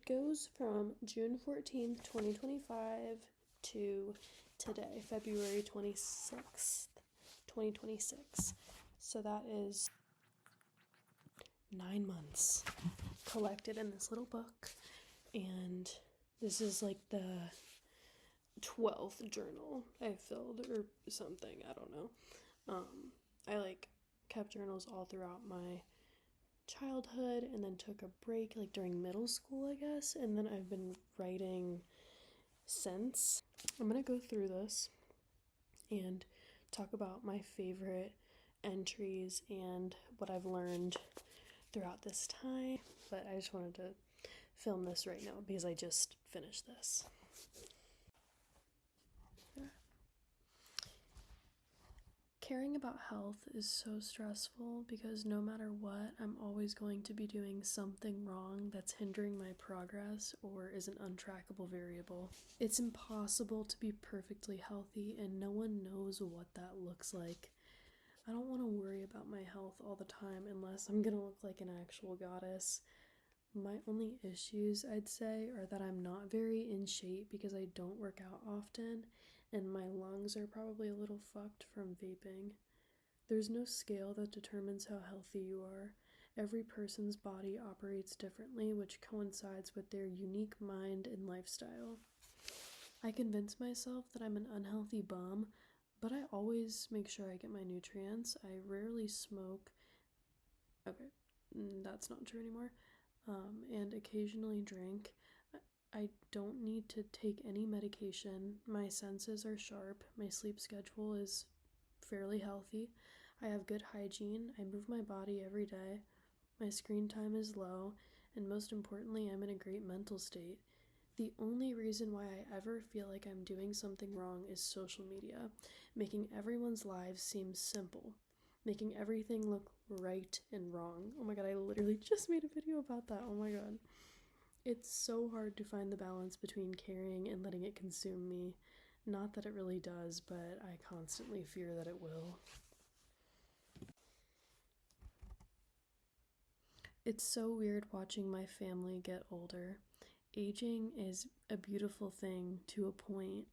goes from June 14th, 2025 to today, February 26th, 2026. So that is 9 months collected in this little book, and this is like the 12th journal I filled or something, I don't know. I kept journals all throughout my childhood and then took a break during middle school, I guess, and then I've been writing since. I'm gonna go through this and talk about my favorite entries and what I've learned throughout this time, but I just wanted to film this right now because I just finished this. Caring about health is so stressful because no matter what, I'm always going to be doing something wrong that's hindering my progress or is an untrackable variable. It's impossible to be perfectly healthy, and no one knows what that looks like. I don't want to worry about my health all the time unless I'm gonna look like an actual goddess. My only issues, I'd say, are that I'm not very in shape because I don't work out often, and my lungs are probably a little fucked from vaping. There's no scale that determines how healthy you are. Every person's body operates differently, which coincides with their unique mind and lifestyle. I convince myself that I'm an unhealthy bum, but I always make sure I get my nutrients. I rarely smoke. Okay, that's not true anymore. And occasionally drink. I don't need to take any medication. My senses are sharp. My sleep schedule is fairly healthy. I have good hygiene. I move my body every day. My screen time is low. And most importantly, I'm in a great mental state. The only reason why I ever feel like I'm doing something wrong is social media, making everyone's lives seem simple, making everything look right and wrong. Oh my god, I literally just made a video about that. Oh my god. It's so hard to find the balance between caring and letting it consume me. Not that it really does, but I constantly fear that it will. It's so weird watching my family get older. Aging is a beautiful thing to a point.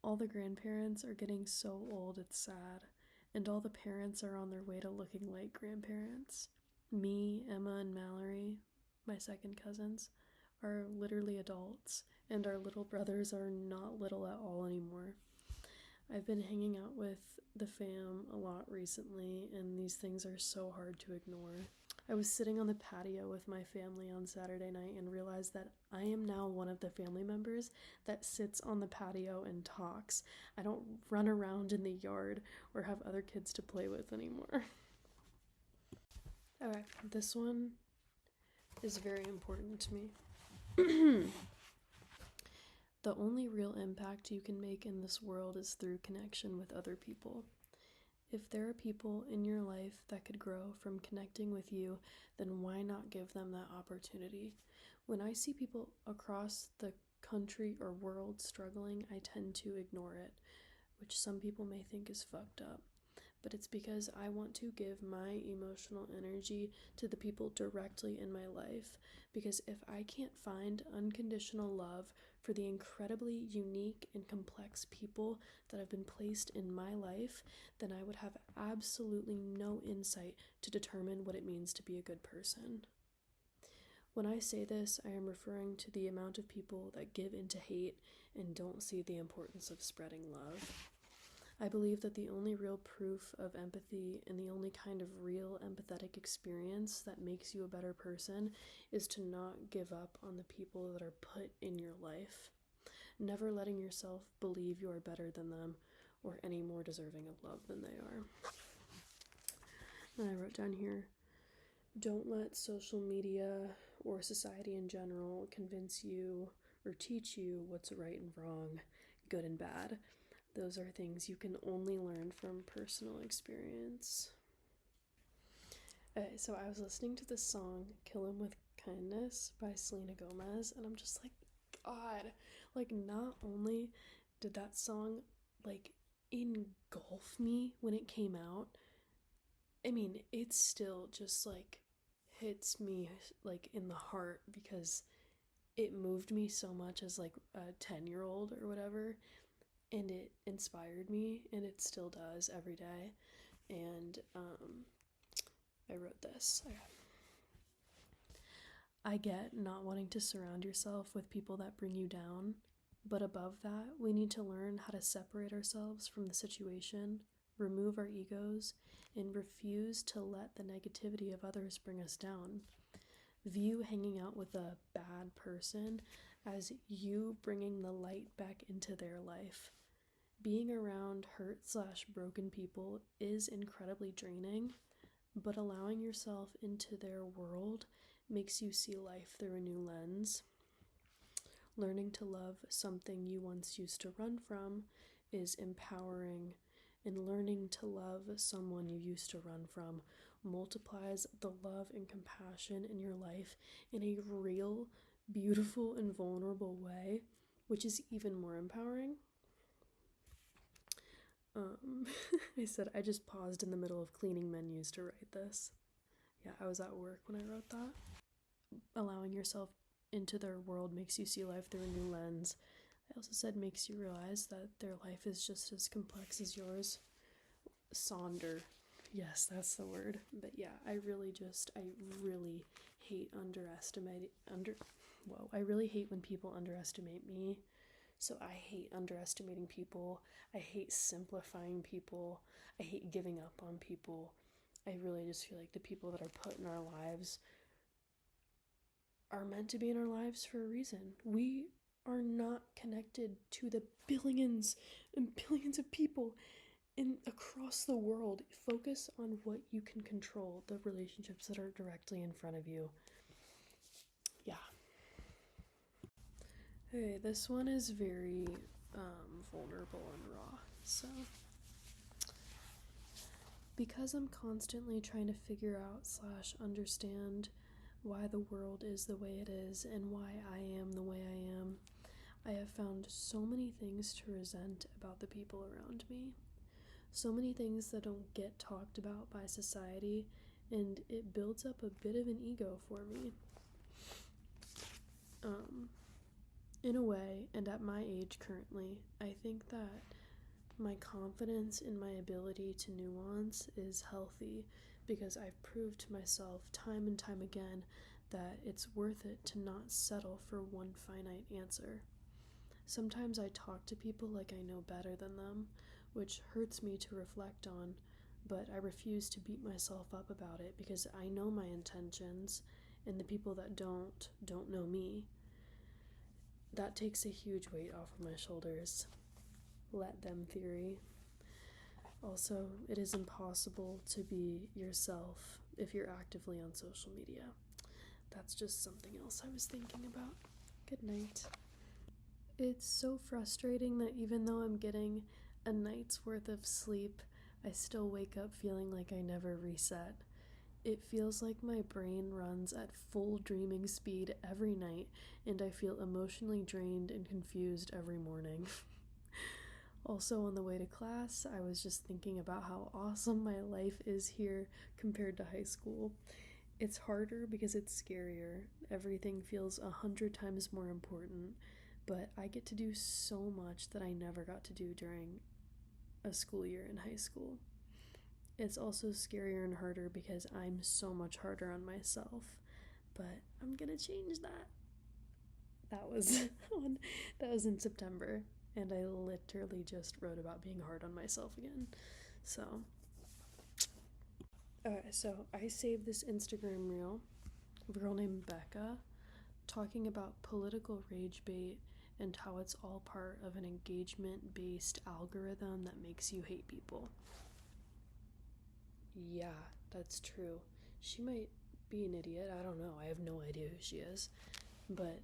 All the grandparents are getting so old, it's sad. And all the parents are on their way to looking like grandparents. Me, Emma, and Mallory, my second cousins, are literally adults, and our little brothers are not little at all anymore. I've been hanging out with the fam a lot recently, and these things are so hard to ignore. I was sitting on the patio with my family on Saturday night and realized that I am now one of the family members that sits on the patio and talks. I don't run around in the yard or have other kids to play with anymore. Okay, this one is very important to me. The only real impact you can make in this world is through connection with other people. If there are people in your life that could grow from connecting with you, then why not give them that opportunity? When I see people across the country or world struggling, I tend to ignore it, which some people may think is fucked up. But it's because I want to give my emotional energy to the people directly in my life. Because if I can't find unconditional love for the incredibly unique and complex people that have been placed in my life, then I would have absolutely no insight to determine what it means to be a good person. When I say this, I am referring to the amount of people that give into hate and don't see the importance of spreading love. I believe that the only real proof of empathy and the only kind of real empathetic experience that makes you a better person is to not give up on the people that are put in your life. Never letting yourself believe you are better than them or any more deserving of love than they are. And I wrote down here, don't let social media or society in general convince you or teach you what's right and wrong, good and bad. Those are things you can only learn from personal experience. So I was listening to this song, Kill 'Em With Kindness by Selena Gomez, and I'm just like, God, not only did that song, engulf me when it came out, I mean, it still just, hits me, in the heart because it moved me so much as like a 10-year-old or whatever, and it inspired me, and it still does every day. And I wrote this. I get not wanting to surround yourself with people that bring you down, but above that, we need to learn how to separate ourselves from the situation, remove our egos, and refuse to let the negativity of others bring us down. View hanging out with a bad person as you bringing the light back into their life. Being around hurt/broken people is incredibly draining, but allowing yourself into their world makes you see life through a new lens. Learning to love something you once used to run from is empowering, and learning to love someone you used to run from multiplies the love and compassion in your life in a real, beautiful, and vulnerable way, which is even more empowering. I said I just paused in the middle of cleaning menus to write this. Yeah, I was at work when I wrote that. Allowing yourself into their world makes you see life through a new lens. I also said makes you realize that their life is just as complex as yours. Sonder. Yes, that's the word. But yeah, I really hate I really hate when people underestimate me. So I hate underestimating people. I hate simplifying people. I hate giving up on people. I really just feel like the people that are put in our lives are meant to be in our lives for a reason. We are not connected to the billions and billions of people across the world. Focus on what you can control, the relationships that are directly in front of you. Yeah. Okay, this one is very vulnerable and raw. So, because I'm constantly trying to figure out/understand why the world is the way it is and why I am the way I am, I have found so many things to resent about the people around me. So many things that don't get talked about by society, and it builds up a bit of an ego for me. In a way, and at my age currently, I think that my confidence in my ability to nuance is healthy because I've proved to myself time and time again that it's worth it to not settle for one finite answer. Sometimes I talk to people like I know better than them, which hurts me to reflect on, but I refuse to beat myself up about it because I know my intentions, and the people that don't know me. That takes a huge weight off of my shoulders. Let them theory. Also, it is impossible to be yourself if you're actively on social media. That's just something else I was thinking about. Good night. It's so frustrating that even though I'm getting a night's worth of sleep, I still wake up feeling like I never reset. It feels like my brain runs at full dreaming speed every night, and I feel emotionally drained and confused every morning. Also, on the way to class, I was just thinking about how awesome my life is here compared to high school. It's harder because it's scarier. Everything feels 100 times more important, but I get to do so much that I never got to do during a school year in high school. It's also scarier and harder because I'm so much harder on myself, but I'm gonna change that. That was in September, and I literally just wrote about being hard on myself again. So I saved this Instagram reel of a girl named Becca talking about political rage bait and how it's all part of an engagement-based algorithm that makes you hate people. Yeah, that's true. She might be an idiot. I don't know. I have no idea who she is. But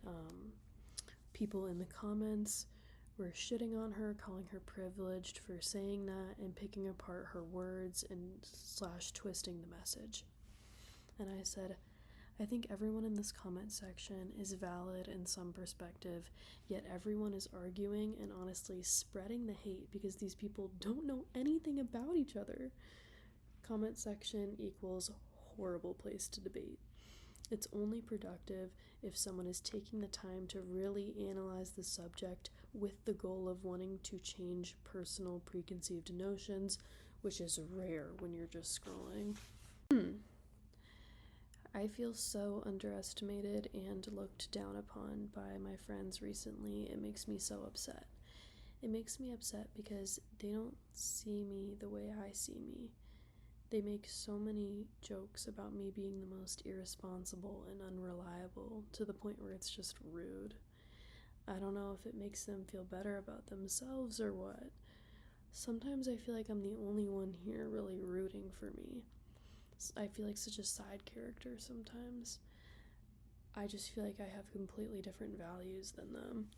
people in the comments were shitting on her, calling her privileged for saying that and picking apart her words and /twisting the message. And I said, I think everyone in this comment section is valid in some perspective, yet everyone is arguing and honestly spreading the hate because these people don't know anything about each other. Comment section equals horrible place to debate. It's only productive if someone is taking the time to really analyze the subject with the goal of wanting to change personal preconceived notions, which is rare when you're just scrolling. I feel so underestimated and looked down upon by my friends recently. It makes me so upset. It makes me upset because they don't see me the way I see me. They make so many jokes about me being the most irresponsible and unreliable to the point where it's just rude. I don't know if it makes them feel better about themselves or what. Sometimes I feel like I'm the only one here really rooting for me. I feel like such a side character sometimes. I just feel like I have completely different values than them.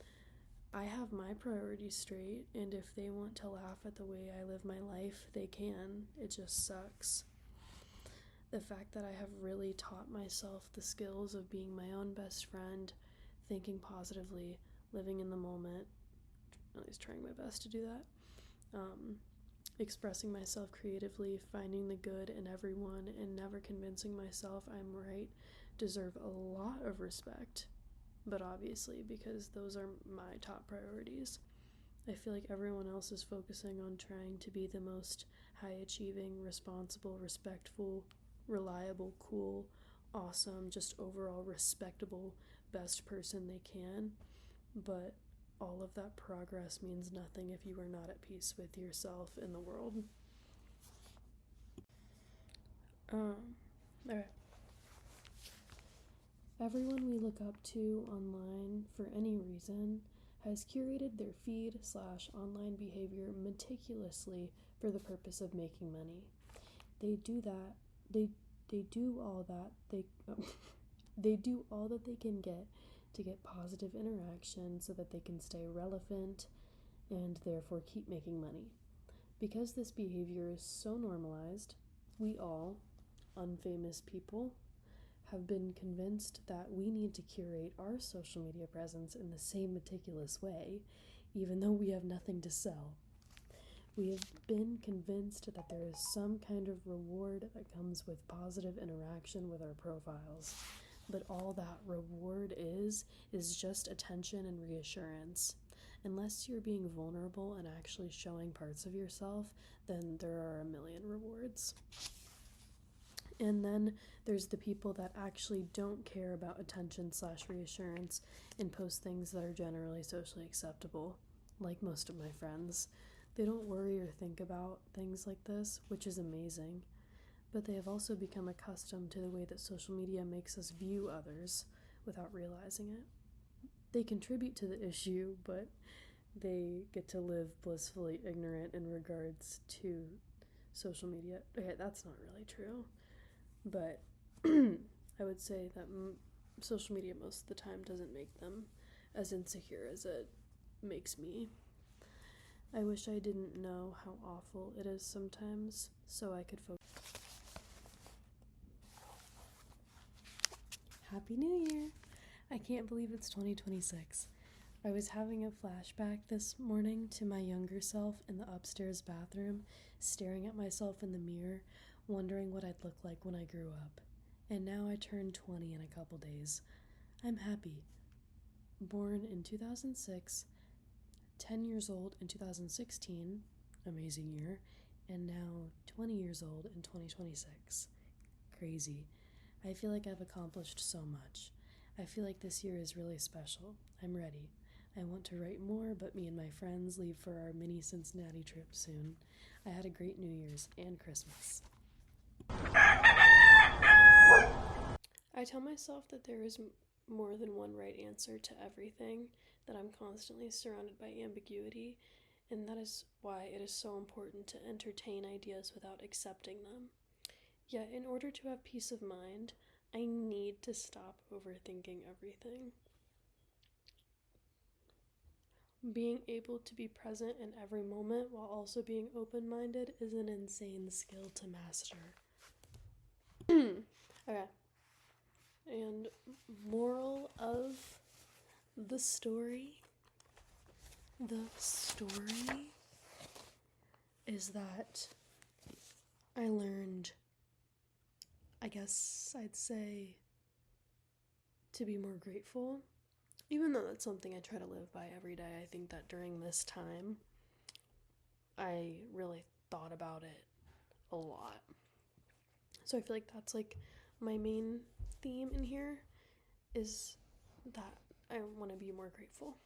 I have my priorities straight, and if they want to laugh at the way I live my life, they can. It just sucks. The fact that I have really taught myself the skills of being my own best friend, thinking positively, living in the moment, at least trying my best to do that, expressing myself creatively, finding the good in everyone, and never convincing myself I'm right, deserve a lot of respect. But obviously, because those are my top priorities. I feel like everyone else is focusing on trying to be the most high-achieving, responsible, respectful, reliable, cool, awesome, just overall respectable, best person they can. But all of that progress means nothing if you are not at peace with yourself in the world. Okay. Everyone we look up to online for any reason has curated their feed/online behavior meticulously for the purpose of making money. They do all that they do all that they can get to get positive interaction so that they can stay relevant and therefore keep making money. Because this behavior is so normalized, we all, unfamous people, have been convinced that we need to curate our social media presence in the same meticulous way, even though we have nothing to sell. We have been convinced that there is some kind of reward that comes with positive interaction with our profiles, but all that reward is just attention and reassurance. Unless you're being vulnerable and actually showing parts of yourself, then there are a million rewards. And then there's the people that actually don't care about attention/reassurance and post things that are generally socially acceptable, like most of my friends. They don't worry or think about things like this, which is amazing. But they have also become accustomed to the way that social media makes us view others without realizing it. They contribute to the issue, but they get to live blissfully ignorant in regards to social media. Okay, that's not really true. But I would say that social media most of the time doesn't make them as insecure as it makes me. I wish I didn't know how awful it is sometimes, so I could focus. Happy New Year! I can't believe it's 2026. I was having a flashback this morning to my younger self in the upstairs bathroom, staring at myself in the mirror, wondering what I'd look like when I grew up. And now I turn 20 in a couple days. I'm happy. Born in 2006, 10 years old in 2016, amazing year, and now 20 years old in 2026. Crazy. I feel like I've accomplished so much. I feel like this year is really special. I'm ready. I want to write more, but me and my friends leave for our mini Cincinnati trip soon. I had a great New Year's and Christmas. I tell myself that there is more than one right answer to everything, that I'm constantly surrounded by ambiguity, and that is why it is so important to entertain ideas without accepting them. Yet, in order to have peace of mind, I need to stop overthinking everything. Being able to be present in every moment while also being open-minded is an insane skill to master. Okay. And moral of the story is that I learned, I guess I'd say, to be more grateful. Even though that's something I try to live by every day, I think that during this time, I really thought about it a lot. So I feel like that's like my main theme in here is that I want to be more grateful.